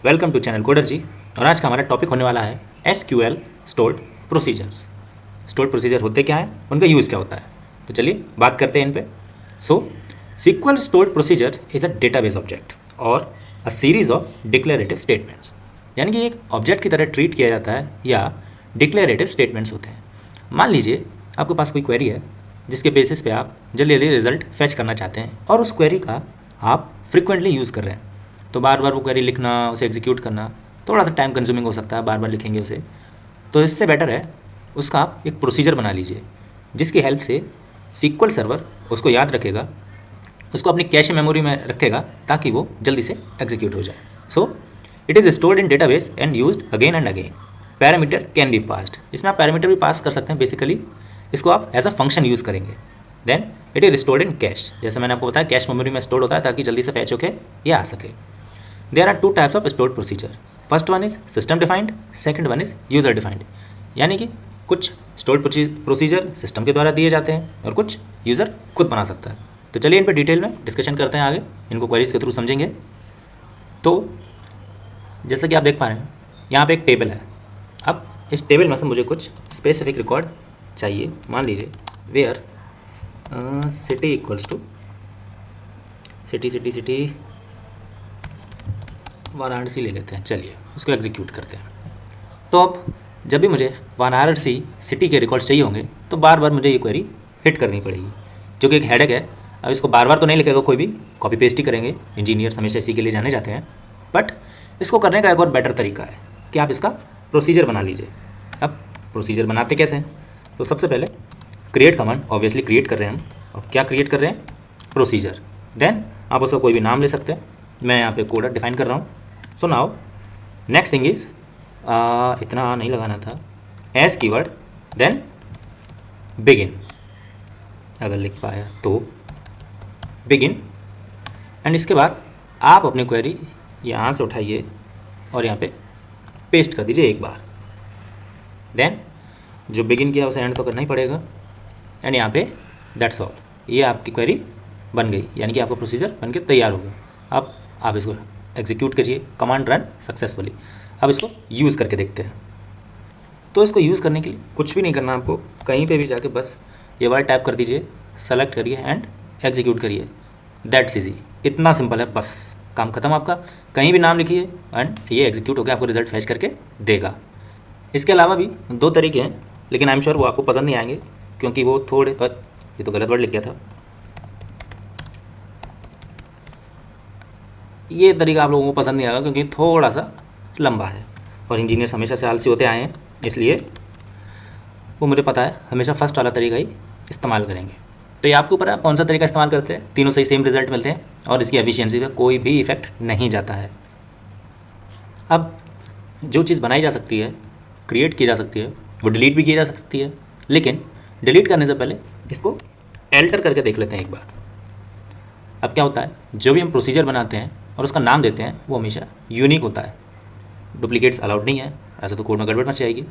Welcome to channel coder जी। और आज का हमारा टॉपिक होने वाला है SQL stored procedures. Stored procedure होते क्या हैं, उनका यूज़ क्या होता है, तो चलिए बात करते हैं इन पे। So SQL stored procedure is a database object और a series of declarative statements, यानी कि एक ऑब्जेक्ट की तरह ट्रीट किया जाता है या डिक्लेरेटिव स्टेटमेंट्स होते हैं। मान लीजिए आपके पास कोई क्वेरी है जिसके बेसिस पे आप जल्दी जल्दी रिजल्ट फैच करना चाहते हैं और उस क्वेरी का आप फ्रिक्वेंटली यूज़ कर रहे हैं, तो बार बार वो क्वेरी लिखना, उसे एग्जीक्यूट करना थोड़ा सा टाइम कंज्यूमिंग हो सकता है, बार बार लिखेंगे उसे। तो इससे बेटर है उसका आप एक प्रोसीजर बना लीजिए जिसकी हेल्प से SQL सर्वर उसको याद रखेगा, उसको अपनी कैश मेमोरी में रखेगा ताकि वो जल्दी से एग्जीक्यूट हो जाए। So it is stored in database and used again and again. Parameter can be passed, इसमें आप पैरामीटर भी पास कर सकते हैं। बेसिकली इसको आप एज अ फंक्शन यूज़ करेंगे। Then it is stored in cache, जैसे मैंने आपको बताया कैश मेमोरी में स्टोर होता है ताकि जल्दी से फैच होके ये आ सके। There are two types of stored procedure. First one is system defined, second one is user defined. यानी कि कुछ stored प्रोसीजर सिस्टम के द्वारा दिए जाते हैं और कुछ यूज़र खुद बना सकता है। तो चलिए इन पर डिटेल में डिस्कशन करते हैं, आगे इनको क्वेरीज के थ्रू समझेंगे। तो जैसा कि आप देख पा रहे हैं यहाँ पे एक टेबल है। अब इस टेबल में से मुझे कुछ स्पेसिफिक रिकॉर्ड चाहिए। मान लीजिए where city equals to city Varanasi ले लेते हैं। चलिए उसको एग्जीक्यूट करते हैं। तो अब जब भी मुझे वाराणसी सिटी के रिकॉर्ड्स चाहिए होंगे तो बार बार मुझे ये क्वेरी हिट करनी पड़ेगी, जो कि एक हेडेक है। अब इसको बार बार तो नहीं लिखेगा कोई भी, कॉपी पेस्ट ही करेंगे। इंजीनियर्स हमेशा इसी के लिए जाने जाते हैं। बट इसको करने का एक और बेटर तरीका है कि आप इसका प्रोसीजर बना लीजिए। अब प्रोसीजर बनाते कैसे हैं, तो सबसे पहले क्रिएट कमांड ऑब्वियसली क्रिएट कर रहे हैं हम। और क्या क्रिएट कर रहे हैं, प्रोसीजर। देन आप उसका कोई भी नाम ले सकते हैं। मैं यहाँ पे कोडर डिफाइन कर रहा हूँ। So now next thing is, इतना नहीं लगाना था, एस कीवर्ड देन बिगिन, अगर लिख पाया तो बिगिन। एंड इसके बाद आप अपनी क्वेरी यहाँ से उठाइए और यहाँ पे पेस्ट कर दीजिए एक बार। देन जो बिगिन किया उसे एंड तो करना ही पड़ेगा। एंड यहाँ पे दैट्स ऑल, ये आपकी क्वेरी बन गई, यानी कि आपका प्रोसीजर बन के तैयार हो गया। अब आप इसको एग्जीक्यूट कीजिए, कमांड रन सक्सेसफुली। अब इसको यूज़ करके देखते हैं। तो इसको यूज़ करने के लिए कुछ भी नहीं करना आपको, कहीं पे भी जाके बस ये वर्ड टाइप कर दीजिए, सेलेक्ट करिए एंड एग्जीक्यूट करिए। दैट्स इजी, इतना सिंपल है, बस काम खत्म आपका। कहीं भी नाम लिखिए एंड ये एग्जीक्यूट होकर आपको रिजल्ट फैच करके देगा। इसके अलावा भी दो तरीके हैं, लेकिन आई एम श्योर वो आपको पसंद नहीं आएंगे क्योंकि वो थोड़े, ये तो गलत वर्ड लिख गया था। ये तरीका आप लोगों को पसंद नहीं आएगा क्योंकि थोड़ा सा लंबा है और इंजीनियर्स हमेशा से आलसी होते आए हैं, इसलिए वो मुझे पता है हमेशा फर्स्ट वाला तरीका ही इस्तेमाल करेंगे। तो ये आपके ऊपर है कौन सा तरीका इस्तेमाल करते हैं, तीनों से ही सेम रिजल्ट मिलते हैं और इसकी एफिशिएंसी पे कोई भी इफेक्ट नहीं जाता है। अब जो चीज़ बनाई जा सकती है, क्रिएट की जा सकती है, वो डिलीट भी की जा सकती है, लेकिन डिलीट करने से पहले इसको एल्टर करके देख लेते हैं एक बार। अब क्या होता है, जो भी हम प्रोसीजर बनाते हैं और उसका नाम देते हैं वो हमेशा यूनिक होता है, डुप्लीकेट्स अलाउड नहीं है, ऐसे तो कोड में गड़बड़ मच जाएगी।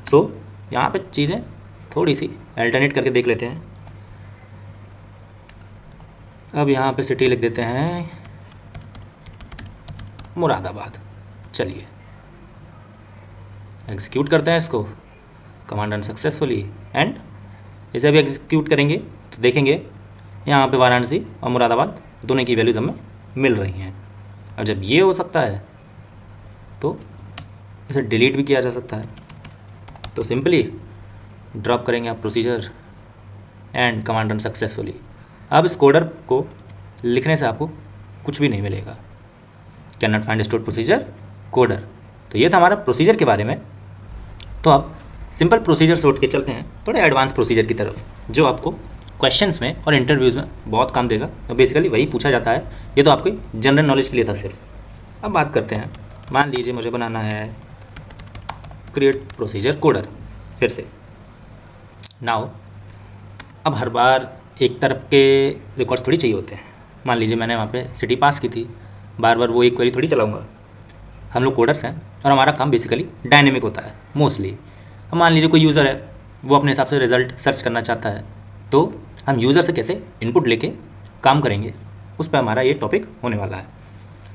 सो यहाँ पे चीज़ें थोड़ी सी अल्टरनेट करके देख लेते हैं। अब यहाँ पे सिटी लिख देते हैं मुरादाबाद। चलिए एग्जीक्यूट करते हैं इसको, कमांड रन सक्सेसफुली। एंड इसे भी एग्जीक्यूट करेंगे तो देखेंगे यहाँ पे वाराणसी और मुरादाबाद दोनों की वैल्यूज हमें मिल रही हैं। और जब ये हो सकता है तो इसे डिलीट भी किया जा सकता है। तो सिंपली ड्रॉप करेंगे आप procedure and command run successfully. अब इस कोडर को लिखने से आपको कुछ भी नहीं मिलेगा, can not find stored procedure coder. तो ये था हमारा प्रोसीजर के बारे में। तो अब सिंपल प्रोसीजर से उठ के चलते हैं थोड़े एडवांस प्रोसीजर की तरफ, जो आपको क्वेश्चंस में और इंटरव्यूज़ में बहुत काम देगा। तो बेसिकली वही पूछा जाता है, ये तो आपकी जनरल नॉलेज के लिए था सिर्फ। अब बात करते हैं, मान लीजिए मुझे बनाना है क्रिएट प्रोसीजर कोडर फिर से। नाउ अब हर बार एक तरफ के रिकॉर्ड्स थोड़ी चाहिए होते हैं। मान लीजिए मैंने वहाँ पे सिटी पास की थी, बार बार वो एक क्वेरी थोड़ी चलाऊँगा। हम लोग कोडर्स हैं और हमारा काम बेसिकली डायनेमिक होता है मोस्टली। अब मान लीजिए कोई यूज़र है, वो अपने हिसाब से रिज़ल्ट सर्च करना चाहता है, तो हम यूज़र से कैसे इनपुट लेके काम करेंगे, उस पर हमारा ये टॉपिक होने वाला है।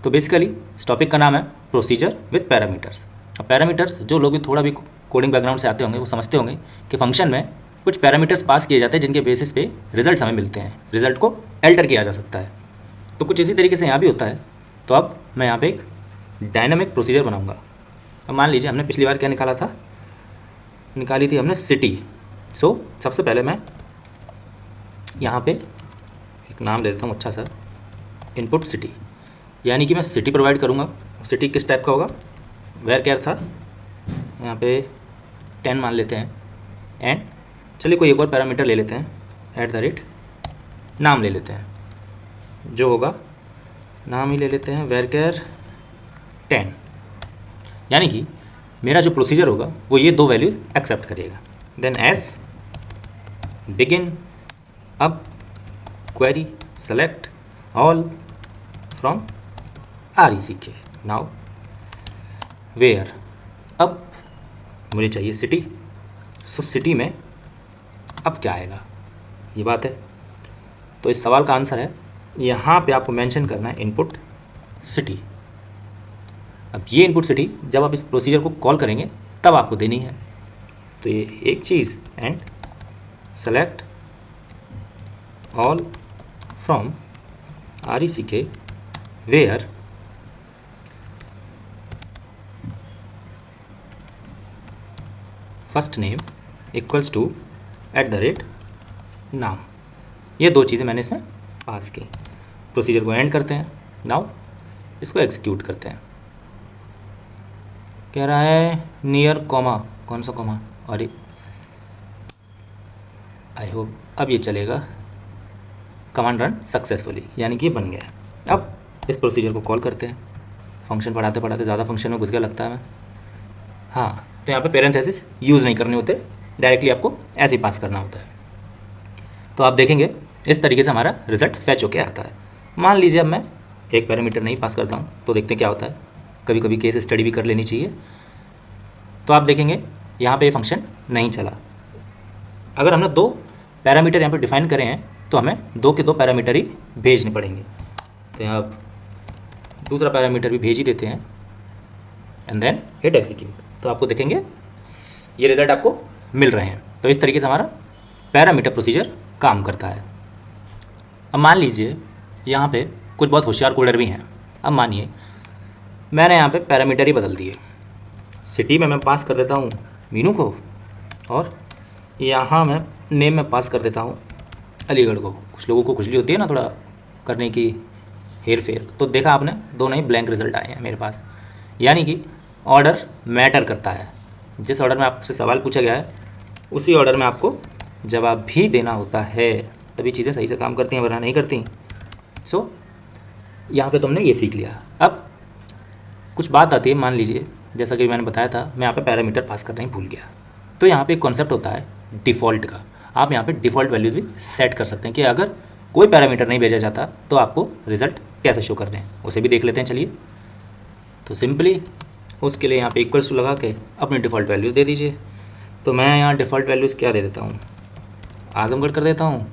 तो बेसिकली इस टॉपिक का नाम है प्रोसीजर विथ पैरामीटर्स। अब पैरामीटर्स जो लोग भी थोड़ा भी कोडिंग बैकग्राउंड से आते होंगे वो समझते होंगे कि फंक्शन में कुछ पैरामीटर्स पास किए जाते हैं जिनके बेसिस पे रिजल्ट हमें मिलते हैं, रिजल्ट को एल्टर किया जा सकता है। तो कुछ इसी तरीके से यहाँ भी होता है। तो अब मैं यहाँ पे एक डायनामिक प्रोसीजर बनाऊँगा। अब मान लीजिए हमने पिछली बार क्या निकाला था, निकाली थी हमने सिटी। सो सबसे पहले मैं यहाँ पे एक नाम दे देता हूँ अच्छा सा, इनपुट सिटी, यानी कि मैं सिटी प्रोवाइड करूँगा। सिटी किस टाइप का होगा, वेयर केयर था, यहाँ पे 10 मान लेते हैं। एंड चलिए कोई एक और पैरामीटर ले लेते हैं, @ नाम ले लेते हैं, जो होगा नाम ही ले लेते हैं, वेयर केयर 10। यानी कि मेरा जो प्रोसीजर होगा वो ये दो वैल्यूज एक्सेप्ट करेगा। देन एस बिगिन, अब query select all from RECK। Now where, अब मुझे चाहिए सिटी। सो सिटी में अब क्या आएगा, ये बात है। तो इस सवाल का आंसर है, यहाँ पे आपको मेंशन करना है इनपुट सिटी। अब ये इनपुट सिटी जब आप इस प्रोसीजर को कॉल करेंगे तब आपको देनी है। तो ये एक चीज़, and select all from RECK where first name equals to @ नाम। ये दो चीज़ें मैंने इसमें पास की। प्रोसीजर को एंड करते हैं। नाउ इसको एग्जीक्यूट करते हैं। कह रहा है नियर कॉमा, कौन सा कॉमा, अरे आई होप अब ये चलेगा। कमांड रन सक्सेसफुली, यानी कि ये बन गया। अब इस प्रोसीजर को कॉल करते हैं। फंक्शन पढ़ाते पढ़ाते ज़्यादा फंक्शन में घुस गया लगता है मैं। हाँ, तो यहाँ पे पेरेंथेसिस यूज़ नहीं करने होते, डायरेक्टली आपको ऐसे ही पास करना होता है। तो आप देखेंगे इस तरीके से हमारा रिजल्ट फैच होके आता है। मान लीजिए अब मैं एक पैरामीटर नहीं पास करता हूँ, तो देखते हैं क्या होता है। कभी कभी केस स्टडी भी कर लेनी चाहिए। तो आप देखेंगे यहाँ पे ये फंक्शन नहीं चला। अगर हमने 2 पैरामीटर यहाँ पे डिफाइन करे हैं तो हमें 2 के 2 पैरामीटर ही भेजने पड़ेंगे। तो यहाँ आप दूसरा पैरामीटर भी भेज ही देते हैं एंड देन हिट एग्जीक्यूट। तो आपको देखेंगे ये रिजल्ट आपको मिल रहे हैं। तो इस तरीके से हमारा पैरामीटर प्रोसीजर काम करता है। अब मान लीजिए यहाँ पे कुछ बहुत होशियार कोडर भी हैं। अब मानिए मैंने यहाँ पे पैरामीटर ही बदल दिए। सिटी में मैं पास कर देता हूँ मीनू को, और यहाँ मैं नेम में पास कर देता हूँ अलीगढ़ को। कुछ लोगों को खुजली होती है ना थोड़ा करने की, हेर फेर। तो देखा आपने, दोनों ही ब्लैंक रिजल्ट आए हैं मेरे पास। यानी कि ऑर्डर मैटर करता है। जिस ऑर्डर में आपसे सवाल पूछा गया है उसी ऑर्डर में आपको जवाब भी देना होता है, तभी चीज़ें सही से काम करती हैं, वरना नहीं करती। सो यहाँ पे तुमने ये सीख लिया। अब कुछ बात आती है, मान लीजिए जैसा कि मैंने बताया था, मैं यहाँ पे पैरामीटर पास करना ही भूल गया। तो यहाँ पे एक कॉन्सेप्ट होता है डिफ़ॉल्ट का। आप यहाँ पे डिफ़ॉल्ट वैल्यूज़ भी सेट कर सकते हैं कि अगर कोई पैरामीटर नहीं भेजा जाता तो आपको रिजल्ट कैसे शो करने हैं, उसे भी देख लेते हैं। चलिए, तो सिंपली उसके लिए यहाँ पे इक्वल्स टू लगा के अपने डिफ़ॉल्ट वैल्यूज़ दे दीजिए। तो मैं यहाँ डिफ़ॉल्ट वैल्यूज़ क्या दे देता हूँ, आजमगढ़ कर देता हूँ,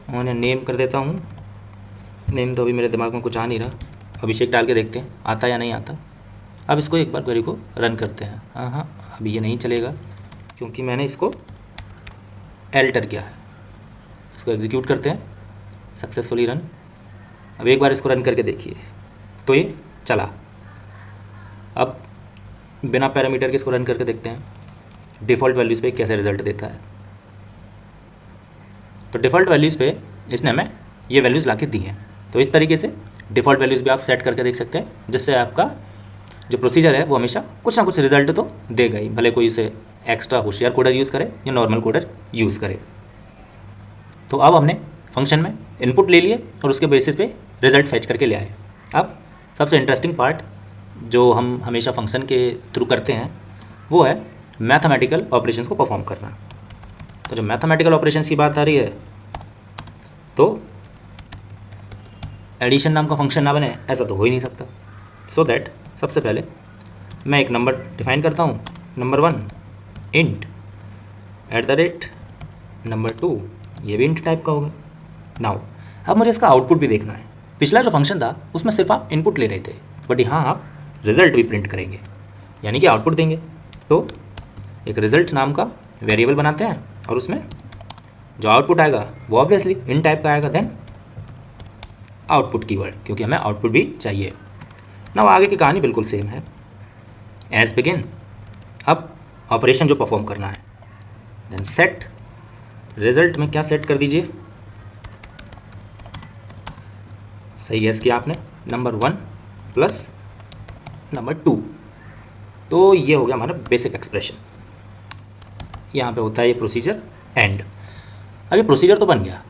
और नेम कर देता हूँ। नेम तो अभी मेरे दिमाग में कुछ आ नहीं रहा, अभिषेक डाल के देखते हैं आता या नहीं आता। अब इसको एक बार क्वेरी को रन करते हैं। हाँ, अभी ये नहीं चलेगा क्योंकि मैंने इसको एल्टर किया है। इसको एग्जीक्यूट करते हैं, सक्सेसफुली रन। अब एक बार इसको रन करके देखिए तो ये चला। अब बिना पैरामीटर के इसको रन करके देखते हैं डिफ़ॉल्ट वैल्यूज़ पे कैसे रिजल्ट देता है। तो डिफ़ॉल्ट वैल्यूज़ पे इसने हमें ये वैल्यूज़ ला के दी हैं। तो इस तरीके से डिफ़ॉल्ट वैल्यूज़ भी आप सेट करके देख सकते हैं, जिससे आपका जो प्रोसीजर है वो हमेशा कुछ ना कुछ रिजल्ट तो देगा ही, भले कोई इसे एक्स्ट्रा होशियार कोडर यूज़ करे या नॉर्मल कोडर यूज़ करे। तो अब हमने फंक्शन में इनपुट ले लिए और उसके बेसिस पे रिजल्ट फैच करके ले आए। अब सबसे इंटरेस्टिंग पार्ट जो हम हमेशा फंक्शन के थ्रू करते हैं वो है मैथमेटिकल ऑपरेशंस को परफॉर्म करना। तो जब मैथमेटिकल ऑपरेशंस की बात आ रही है तो एडिशन नाम का फंक्शन ना बने ऐसा तो हो ही नहीं सकता। सो दैट सबसे पहले मैं एक नंबर डिफाइन करता हूँ, नंबर 1 इंट @ नंबर 2 ये भी इंट टाइप का होगा। नाउ अब मुझे इसका आउटपुट भी देखना है। पिछला जो फंक्शन था उसमें सिर्फ आप इनपुट ले रहे थे, बट यहाँ आप रिजल्ट भी प्रिंट करेंगे, यानी कि आउटपुट देंगे। तो एक रिजल्ट नाम का वेरिएबल बनाते हैं और उसमें जो आउटपुट आएगा वो ऑब्वियसली इन टाइप का आएगा, देन आउटपुट कीवर्ड, क्योंकि हमें आउटपुट भी चाहिए। ना आगे की कहानी बिल्कुल सेम है, एज बिगिन। अब ऑपरेशन जो परफॉर्म करना है, देन सेट रिजल्ट में क्या सेट कर दीजिए, सही गैस किया आपने, नंबर 1 प्लस नंबर 2। तो ये हो गया हमारा बेसिक एक्सप्रेशन। यहाँ पे होता है ये प्रोसीजर एंड। अब ये प्रोसीजर तो बन गया,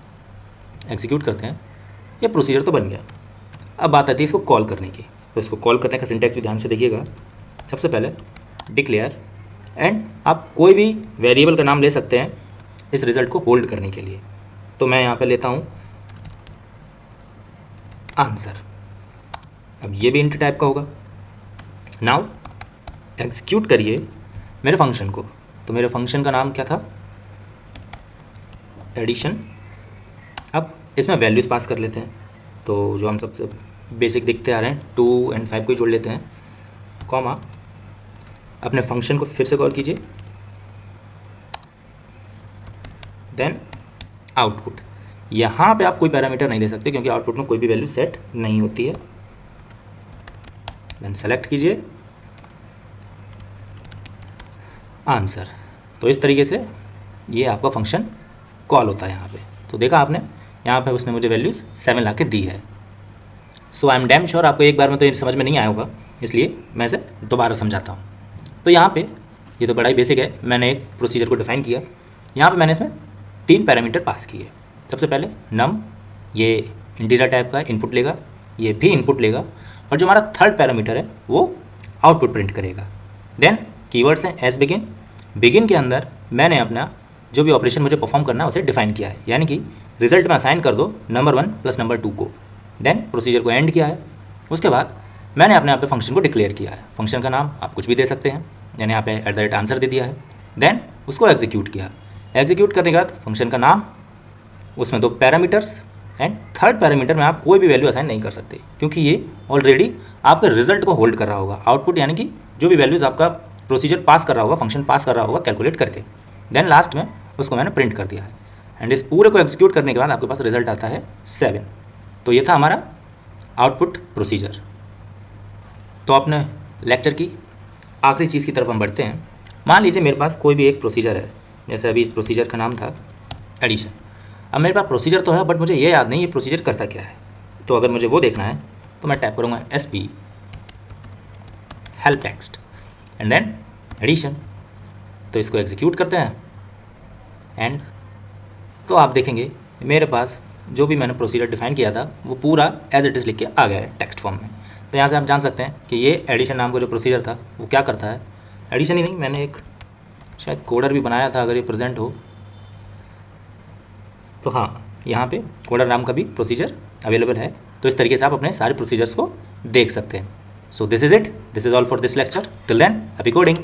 एग्जीक्यूट करते हैं, ये प्रोसीजर तो बन गया। अब बात आती है इसको कॉल करने की। तो इसको कॉल करने का सिंटैक्स भी ध्यान से देखिएगा। सबसे पहले डिक्लेयर एंड, आप कोई भी वेरिएबल का नाम ले सकते हैं इस रिज़ल्ट को होल्ड करने के लिए। तो मैं यहाँ पे लेता हूँ आंसर। अब ये भी इंट टाइप का होगा। नाउ एग्जीक्यूट करिए मेरे फंक्शन को। तो मेरे फंक्शन का नाम क्या था, एडिशन। अब इसमें वैल्यूज़ पास कर लेते हैं। तो जो हम सबसे बेसिक दिखते आ रहे हैं 2 और 5 को जोड़ लेते हैं, कॉमा, अपने फंक्शन को फिर से कॉल कीजिए, देन आउटपुट। यहाँ पे आप कोई पैरामीटर नहीं दे सकते क्योंकि आउटपुट में कोई भी वैल्यू सेट नहीं होती है। देन सेलेक्ट कीजिए आंसर। तो इस तरीके से ये आपका फंक्शन कॉल होता है यहाँ पे। तो देखा आपने, यहाँ पे उसने मुझे वैल्यूज़ 7 ला के दी है। सो आई एम डैम श्योर आपको एक बार में तो ये समझ में नहीं आया होगा, इसलिए मैं इसे दोबारा समझाता हूँ। तो यहाँ पे ये तो बड़ा ही बेसिक है। मैंने एक प्रोसीजर को डिफाइन किया। यहाँ पे मैंने इसमें 3 पैरामीटर पास किए। सबसे पहले नम, ये इंटीजर टाइप का इनपुट लेगा, ये भी इनपुट लेगा, और जो हमारा थर्ड पैरामीटर है वो आउटपुट प्रिंट करेगा। देन कीवर्ड्स हैं एज बिगिन। बिगिन के अंदर मैंने अपना जो भी ऑपरेशन मुझे परफॉर्म करना है उसे डिफाइन किया है, यानी कि रिजल्ट में असाइन कर दो नंबर 1 प्लस नंबर 2 को। देन प्रोसीजर को एंड किया है। उसके बाद मैंने अपने आप पे फंक्शन को डिक्लेयर किया है। फंक्शन का नाम आप कुछ भी दे सकते हैं, यानी यहाँ पे @ आंसर दे दिया है। देन उसको एग्जीक्यूट किया। एग्जीक्यूट करने के बाद फंक्शन का नाम, उसमें 2 पैरामीटर्स, एंड थर्ड पैरामीटर में आप कोई भी वैल्यू असाइन नहीं कर सकते क्योंकि ये ऑलरेडी आपके रिजल्ट को होल्ड कर रहा होगा। आउटपुट यानी कि जो भी वैल्यूज़ आपका प्रोसीजर पास कर रहा होगा, फंक्शन पास कर रहा होगा कैलकुलेट करके। देन लास्ट में उसको मैंने प्रिंट कर दिया है। एंड इस पूरे को एग्जीक्यूट करने के बाद आपके पास रिजल्ट आता है 7। तो ये था हमारा आउटपुट प्रोसीजर। तो अपने लेक्चर की आखिरी चीज़ की तरफ हम बढ़ते हैं। मान लीजिए मेरे पास कोई भी एक प्रोसीजर है, जैसे अभी इस प्रोसीजर का नाम था एडिशन। अब मेरे पास प्रोसीजर तो है बट मुझे ये याद नहीं ये प्रोसीजर करता क्या है। तो अगर मुझे वो देखना है तो मैं टाइप करूँगा SP help text and then edition. तो इसको एग्जीक्यूट करते हैं एंड तो आप देखेंगे मेरे पास जो भी मैंने प्रोसीजर डिफाइन किया था वो पूरा एज इट इज़ लिख के आ गया है टेक्स्ट फॉर्म में। तो यहाँ से आप जान सकते हैं कि ये एडिशन नाम का जो प्रोसीजर था वो क्या करता है। एडिशन ही नहीं, मैंने एक शायद कोडर भी बनाया था, अगर ये प्रेजेंट हो तो हाँ, यहाँ पे कोडर नाम का भी प्रोसीजर अवेलेबल है। तो इस तरीके से आप अपने सारे प्रोसीजर्स को देख सकते हैं। So this is it, this is all for this lecture. Till than happy coding.